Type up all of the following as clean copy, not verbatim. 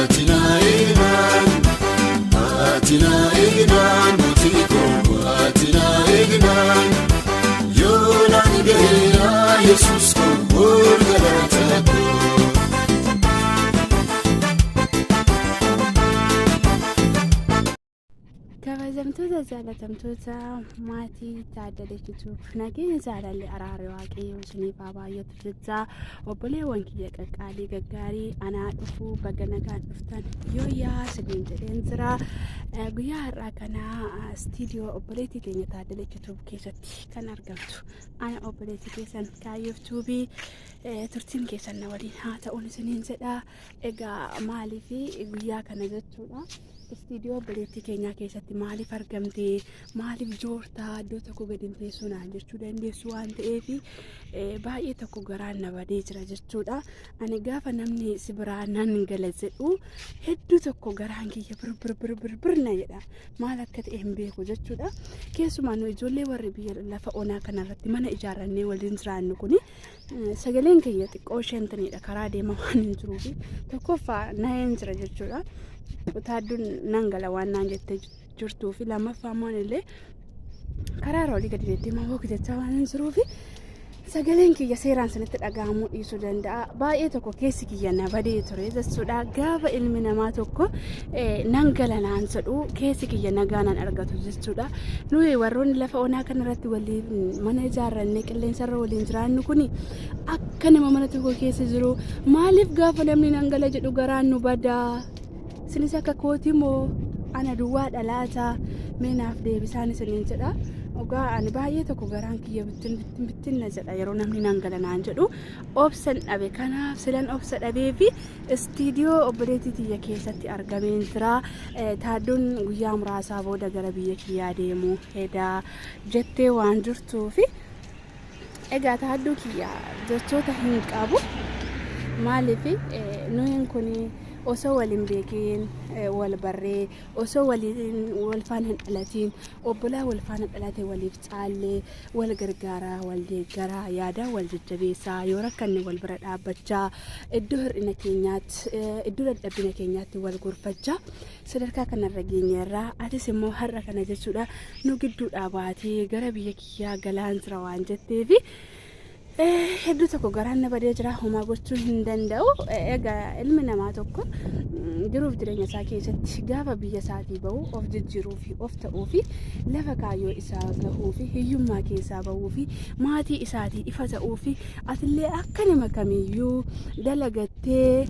Atina egnan mutiko atina egnan yolan geya Jesus ko urgalata kabajamtoota jaalatamtoota maatii taaddalechituu nageenya jaalalli araaree waaqayyoo isiniif haa baay'atu jechaa obboleewwan kiyya qaqqaalii gaggaarii anaa dhufuu baga nagaan dhuftan yoo yaa siniin jedheen jira. Guyyaa har'aa kanaa istiidiyoo obboleettii keenya taaddalechituu keessatti kan argamtu ana obboleettii keessan kaayyoftuubii turtiin keessan na waliin haa ta'uun isiniin jedha. Egaa maaliif guyyaa kana jechuudha istiidiyoo obboleettii keenyaa keessatti maaliif argamte maaliif joortaa iddoo tokko gadi hin teessuu naan jechuu dandeessu waan ta'eef baay'ee tokko garaan na badee jira jechuudha. Ani gaafa namni si biraa nan gala jedhu hedduu tokko garaan kiyya birbir na jedha maal akka ta'e hin beeku jechuudha. Keessumaa nu ijoollee warri biyya lafa onaa kanarratti mana ijaarrannee waliin jiraannu kuni sagaleen kiyya xiqqoo shantanidha karaa deema waan hin jiruufi tokkoffaa na'een jira jechuudha. Utaadduun nangala waan naan jettee jirtuu fi lammaffaa immoo illee karaa roolii gadi deddeemaa book jechaa waan hin jiruufi sagaleen kiyya seeraan sanitti dhaga'amuu dhiisuu danda'a. Baay'ee tokko keessi kiyya na badee ture jechuudha. Gaafa ilmi namaa tokko nangala naan jedhu keessi kiyya nagaanan argatu jechuudha. Nuyi warroonni lafa onaa kanarratti waliin mana ijaarrannee qilleensarra waliin jiraannu kuni akka nama mana tokko keessa jiru maaliif gaafa namni nangala jedhu garaan nu badaa? Sinis akka kooti moo ana duwwaa dhalaata meenaaf deebisaan isiniin jedha. Ogaa ani baay'ee tokko garaan kiyya bittin na jedha yeroo namni nangala naan jedhu obsan dhabe. Kanaaf silan obsa dhabee fi istiidiyoo obboleettii tiyya keessatti argameen jira. Taadduun guyyaa muraasaa booda gara biyya kiyyaa deemuu hedaa jettee waan jirtuufi egaa taadduu kiyya jechoota hin qabu. Maaliif nuyin kuni osoo waliin beekin wal barree osoo waliin wal faana hin dhalatiin obbolaa wal faana dhalate waliif caallee wal gargaaraa wal deeggaraa yaadaa wal jajjabeessaa yoo rakkanne wal bira dhaabbachaa iddoo hir'ina keenyaatti iddoo dadhabina keenyaatti wal gorfachaa sadarkaa kanarra geenyerraa atis immoo har'a kana jechuudha nu gidduudhaa baatee gara biyya kiyyaa galaan jira waan jetteefi hedduu tokko garaan na badee jira. Homaa gochuu hin danda'u. Egaa ilmi namaa tokko jiruuf jireenya isaa keessatti gaafa biyya isaatii bahu of jijjiiruu fi of ta'uu fi lafa kaayyoo isaa gahuu fi hiyyummaa keessaa bahuu fi maatii isaatii ifa ta'uu fi atillee akka nama kamiyyuu dalagattee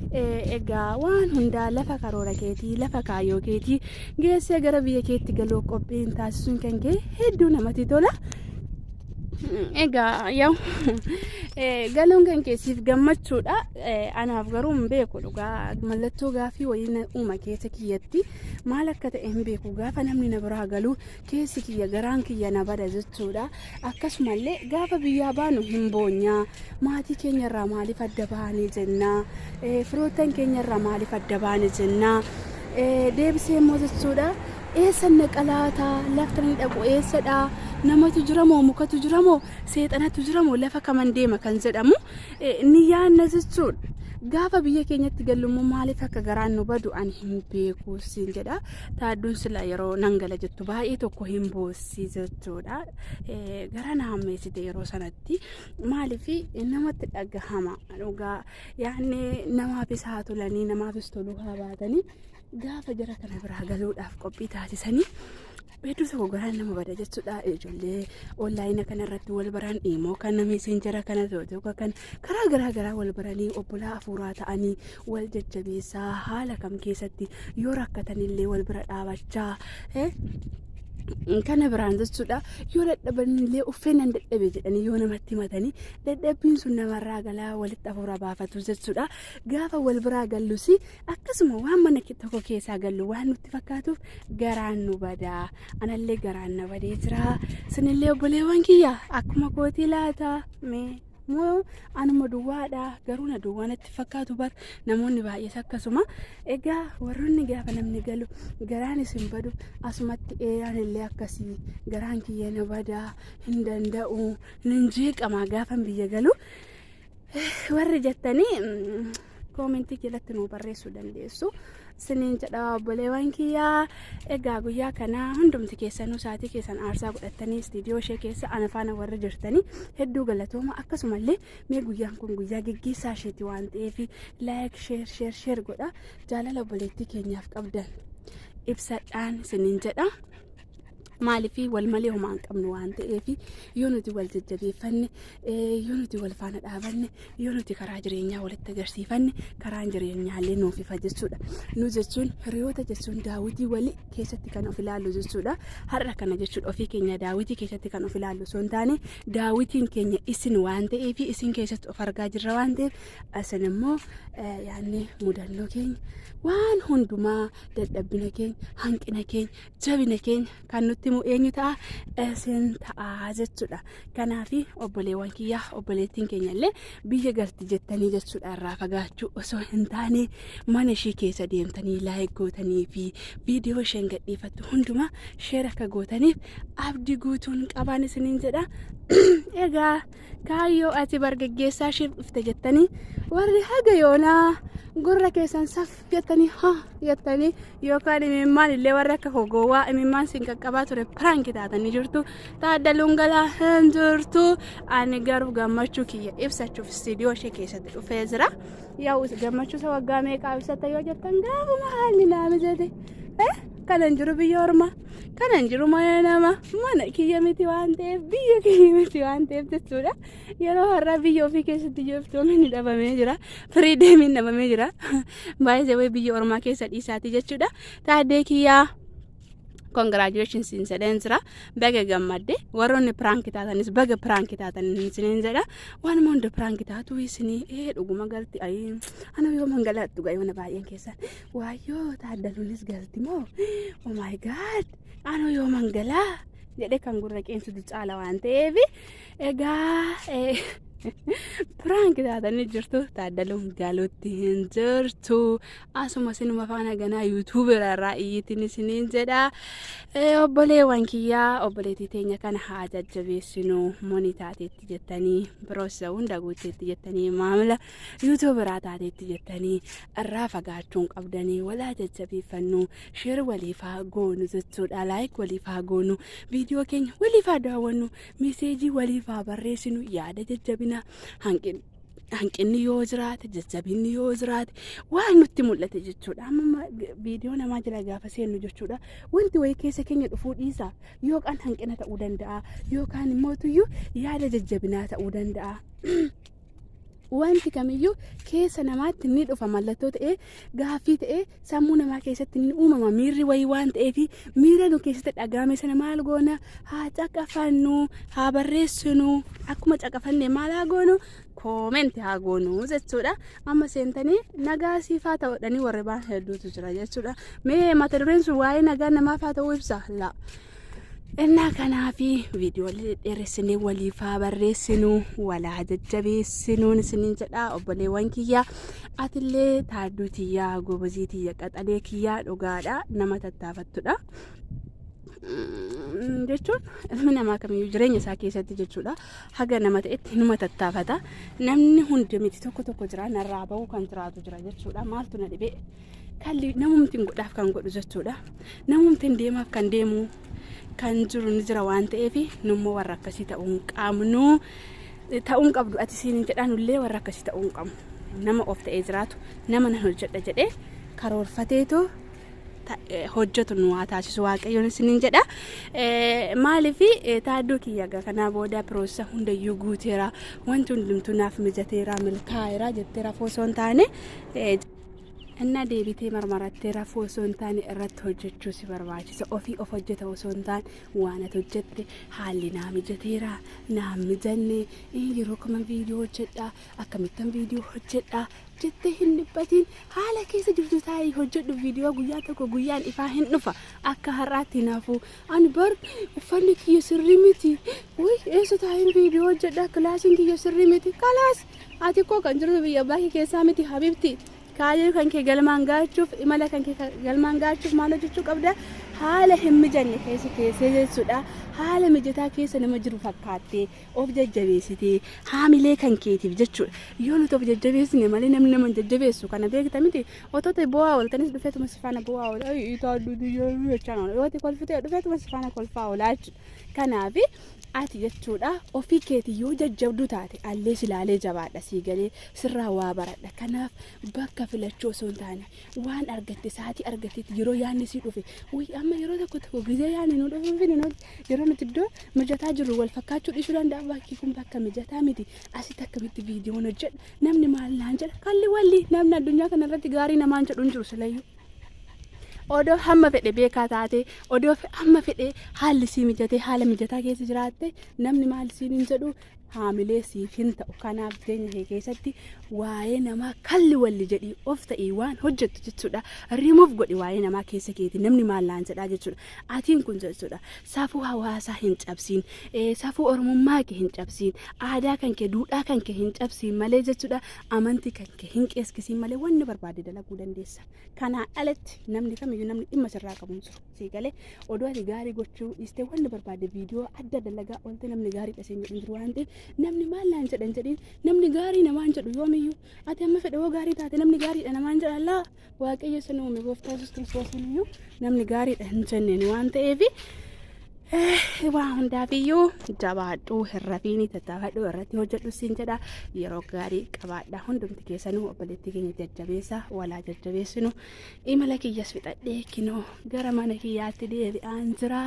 egaa waan hundaa lafa karoora keetii lafa kaayyoo keetii geessee gara biyya keetti galuu qophiin taasisuun kan kee hedduu namatti tola. Egaa yaw galuun kan keessiif gammachuudha. Anaaf garuu hin beeku dhugaa mallattoo gaafii wayii uuma keessa kiyyatti maal akka ta'e hin beeku. Gaafa namni na biraa galu keessi kiyya garaan kiyya na bada jechuudha. Akkasumallee gaafa biyyaa baanu hin boonyaa maatii keenyarraa maaliif adda baanee jennaa firoottan keenyarraa maaliif adda baanee jennaa deebisee immoo jechuudha. Eessan naqalaata laftanii dhaqu eessadha namatu jira moo mukatu jira moo seexanatu jira moo lafa kaman deema kan jedhamu ni yaanna jechuudha. Gaafa biyya keenyatti gallummoo maaliif akka garaan nu badu ani hin beeku siin jedha. Taadduun sila yeroo nangala jettu baay'ee tokko hin boossi jechuudha. Gara na hammeessite yeroo sanatti maaliif namatti dhagahama dhugaa yaanne namaafis haa tolanii namaafis toluu haa baatanii gaafa jara kana biraa galuudhaaf qophii taasisanii hedduu tokko garaan nama bada jechuudha. Ijoollee onlaayina kanarratti wal baran immoo kan namni jara kana tokko kan karaa garaa wal baranii obbolaa afuuraa ta'anii wal jajjabeessaa haala kam keessatti yoo rakkatanillee wal bira dhaabachaa kana biraan jechuudha. Yoo dadhabanillee uffeenan dadhabe jedhanii yoo namatti himatanii dadhabbiin sun namarraa galaa walitti afuura baafatu jechuudha. Gaafa wal biraa gallus akkasuma waan mana tokko keessaa gallu waan nutti fakkaatuuf garaan nu badaa. Anallee garaan na badee jira. Sinillee obboleewwan kiyya akkuma kootii laata mee moo anuma duwwaadha garuu na duwwaanatti fakkaatu bar namoonni baay'ees akkasuma. Egaa warroonni gaafa namni galu garaan isin badu asumatti illee akkasii garaan kiyya na badaa hin danda'u nin jeeqamaa gaafan biyya galu warri jettanii koomentii jalatti nu barreessuu dandeessu. Siniin jedha obboleewwan kiyyaa. Egaa guyyaa kana hundumti keessanuu sa'aatii keessan aarsaa godhattanii istiidiyoo ishee keessa ana faana warra jirtanii hedduu galatooma. Akkasumallee mee guyyaan kun guyyaa gaggeessaa isheeti waan ta'eef laayik sheer godha. Jaalala obboleettii keenyaaf qabdan ibsadhaan siniin jedha. Maaliifii wal malee homaa hin qabnu waan ta'eef yoo nuti wal jajjabeeffanne yoo nuti wal faana dhaabanne yoo nuti karaa jireenyaa walitti agarsiifanne karaan jireenyaallee nuuf ifa jechuudha. Nu jechuun hiriyoota jechuun daawwitii walii keessatti kan of ilaallu jechuudha. Har'a kana jechuudha ofii keenya daawwitii keessatti kan of ilaallu osoo hin taane daawwitiin keenya isin waan ta'eef isin keessatti of argaa jirra waan ta'eef asin immoo yaanni mudannoo keenya waan hundumaa dadhabbina keenya hanqina keenya jabina keenya kan nutti eenyu ta'a isin ta'a jechuudha. Kanaaf obboleewwan kiyyaa obboleettiin keenya illee biyya galti jettanii jechuudha irraa fagaachuu osoo hin taane mana ishee keessa deemtanii laayik gootanii fi viidiyoo isheen gadhiifattu hundumaa sheer akka gootaniif abdii guutuun qabaan isiniin jedha. Egaa kaayyoo ati bargaggeessaa ishee dhufte jettanii warri haga yoonaa gurra keessan saf jettanii jettanii yookaan imimmaan illee warra akka hogowwaa imimmaan siin qaqqabaa ture piraanki taatanii jirtu. Taaddaluun galaa hin jirtu. Ani garuu gammachuu kiyya ibsachuuf istiidiyoo ishee keessatti dhufee jira. Yaa gammachuu isa waggaa meeqaa ibsatta yoo jettan gaafuma haalli naa mijate kanan jiru biyya ormaa kanan jiru mana kiyya miti waan ta'eef biyya kiyya miti waan ta'eef jechuudha. Yeroo har'a biyya ofii keessatti jeeftoomni dhabamee jira. Firiideemiin dhabamee jira. Baay'ee biyya ormaa keessa dhiisaati jechuudha. Taaddee kiyyaa congratulations in sedensra baga gammadde warroonni prank taatanis baga prank taatanin sinin jedha waan mondo prank taatu isini dhuguma galti ay ana yoo mangalattu gaayona baay'een keessan waayyo taaddaluunis galti moo oh my god ana yoo mangalaa jedhe kan gurra qeensu caala waan ta'eef egaa prank taatanii jirtu taaddaluun galuutti hin jirtu. Asuma sinuma faana ganaa yuutuuber irraa iyyitiin isiniin jedha. Obboleewwan kiyyaa obboleettii teenya kana haa jajjabeessinu moni taateetti jettanii biroosa hunda guuteetti jettanii maamila yuutuuberaa taateetti jettanii irraa fagaachuun qabdanii walaa jajjabeeffannu sheer waliifaa goonu jechuudha. Laayik waliifaa goonu viidiyoo keenya waliifaa daawwannu meeseejii waliifaa barreessinu yaada jajjabina hanqinni yoo jiraate jajjabinni yoo jiraate waan nutti mul'ate jechuudha. Amma viidiyoo namaa jala gaafa seennu jechuudha wanti wayii keessa keenya dhufuu dhiisa yookaan hanqina ta'uu danda'a yookaan immoo tuyyuu yaada jajjabinaa ta'uu danda'a. Wanti kamiyyuu keessa namaatti ni dhufa mallattoo ta'ee gaaffii ta'ee sammuu namaa keessatti ni uumama miirri wayii waan ta'eef miira nu keessatti dhagaame sana maal goona haa caqafannu haa barreessinu akkuma caqafanne maal haa goonu koomenti haa goonu jechuudha. Amma seentanii nagaa siifaa ta'uudhanii warri baan hedduutu jira jechuudha. Mee mata dureen sun waa'ee nagaa namaaf haa ta'uu ibsa la Enna kanaafi viidiyoolee dheeressinee waliifaa barreessinu walaa jajjabeessinu isiniin jedha obboleewwan kiyyaa. Atillee taadduu tiyyaa gobozii tiyya qaxalee kiyyaa dhugaadha nama tattaafattudha jechuun ilmi namaa kamiyyuu jireenya isaa keessatti jechuudha haga nama ta'etti numa tattaafata. Namni hundi miti tokko jira narraa ba'uu kan jiraatu jira jechuudha. Maaltu na dhibee kalli namumtiin godhaaf kan godhu jechuudha. Namumtiin deemaaf kan deemu kan jiru ni jira waan ta'eef nummoo warra akkasii ta'uun qabnu ta'uun qabdu. Ati siin jedhanullee warra akkasii ta'uun qabnu nama of ta'ee jiraatu nama nan hojjedha jedhee karoorfateetu hojjetu nu haa taasisu waaqayyoon isiniin jedha. Maaliif taadduu kiyya kanaa booda piroosa hundayyuu guuteera wanti hundumtuu naaf mijateera milkaa'eera jetteera osoo hin taane Enna deebitee marmarattee rafuu osoo hin taane irratti hojjechuu si barbaachisa. Ofii of hojjeta osoo hin taane waan ati hojjette haalli naa mijateera naa mijanne yeroo kama viidiyoo hojjedha akkamittan viidiyoo hojjedha jettee hin dhibbatiin haala keessa jirtu taa'ii hojjedhu viidiyoo guyyaa tokko guyyaan ifaa hin dhufa akka har'aatti naafuu ani bar uffanni kiyya sirrii miti wuy eessa taa'in viidiyoo hojjedha kilaasiin kiyya sirrii miti kalaas ati koo kan jirtu biyya baakii keessaa miti habibti. Kaayee kan kee galmaan gaachuuf imala kan kee galmaan gaachuuf maal hojjechuu qabda haala hin mijanne keessa jechuudha. Haala mijataa keessa nama jiru fakkaattee of jajjabeessitee haamilee kan keetiif jechuudha. Yoo nuti of jajjabeessine malee namni nama hin jajjabeessu kana beekta miti. Otoo bu'aa ooltanis dhufeetuma si faana bu'aa oola. Itaallu jechaan oola. Yoo kolfitee dhufeetuma si faana kolfaa oolaa jechuudha. Kanaaf ati jechuudha ofii keetii yoo jajjabdu taate allee silaalee jabaadha sii galee sirraa waa baradha. Kanaaf bakka filachuu osoo hin taane waan argatte sa'aatii argattetti yeroo yaadni sii dhufe amma yeroo tokko gizee yaadni nu dhufuuf yeroo nuti iddoo mijataa jirru wal fakkaachuu dhiisuu danda'a. Bakki kun bakka mijataa miti. Asitti akkamitti viidiyoon hojjedha namni maal naan jedha kalli walli namni addunyaa kanarratti gaarii namaan jedhu hin jiru silayyuu. Odoo hamma fedhe beekaa taate odoo hamma fedhe haalli sii mijatee haala mijataa keessa jiraatte namni maal siin hin jedhu haamilee siif hin ta'u. Kanaaf jireenya kee keessatti waa'ee namaa kalli walli jedhii of ta'ii waan hojjettu jechuudha. Rimuuf godhi waa'ee namaa keessa keeti namni maal naan jedhaa jechuudha. Atiin kun jechuudha safuu hawaasaa hin cabsiin, safuu oromummaa kee hin cabsiin, aadaa kan kee duudhaa kan kee hin cabsiin malee jechuudha. Amantii kan kee hin qeeskisiin malee wanni barbaade dalaguu dandeessa. Kanaan alatti namni kamiyyuu namni dhimma sirraa qabu hin jiru. Sii galee odoo ati gaarii gochuu dhiistee wanni barbaade viidiyoo adda dalagaa oolte namni gaarii dhasee hin jiru waan ta'eef namni maal naan jedhan jedhiin namni gaarii namaan jedhu yoomiyyuu ati amma fedhe yoo gaarii taate namni gaariidha namaan jedha laa waaqayyo sana uume gooftaa Yesuus Kiristoos iyyuu namni gaariidha hin jenneen waan ta'eef waa hundaafiyyuu jabaadhuu hirrafiini tattaafadhuu irratti hojjedhu siin jedha. Yeroo gaarii qabaadha. Hundumti keessanuu obboleettii keenya jajjabeessa walaa jajjabeessinu. Imala kiyyas fixadhee kinoo gara mana kiyyaatti deebi'aan jira.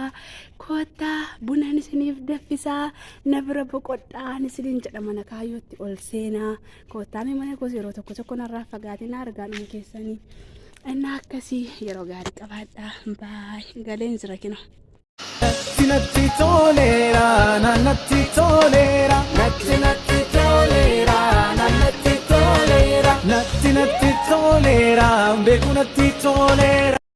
Koottaa bunaan isiniif danfisaa na bira boqodhaan isiniin jedha mana kaayyootti ol seenaa. Koottaa mana gosa yeroo tokko narraa fagaatinaa argaadhuma keessanii. Inni akkasii yeroo gaarii qabaadha. Baay galeen jira kinoo. Natti tolera, natti tolera, natti tolera, natti tolera, natti tolera, beku natti tolera.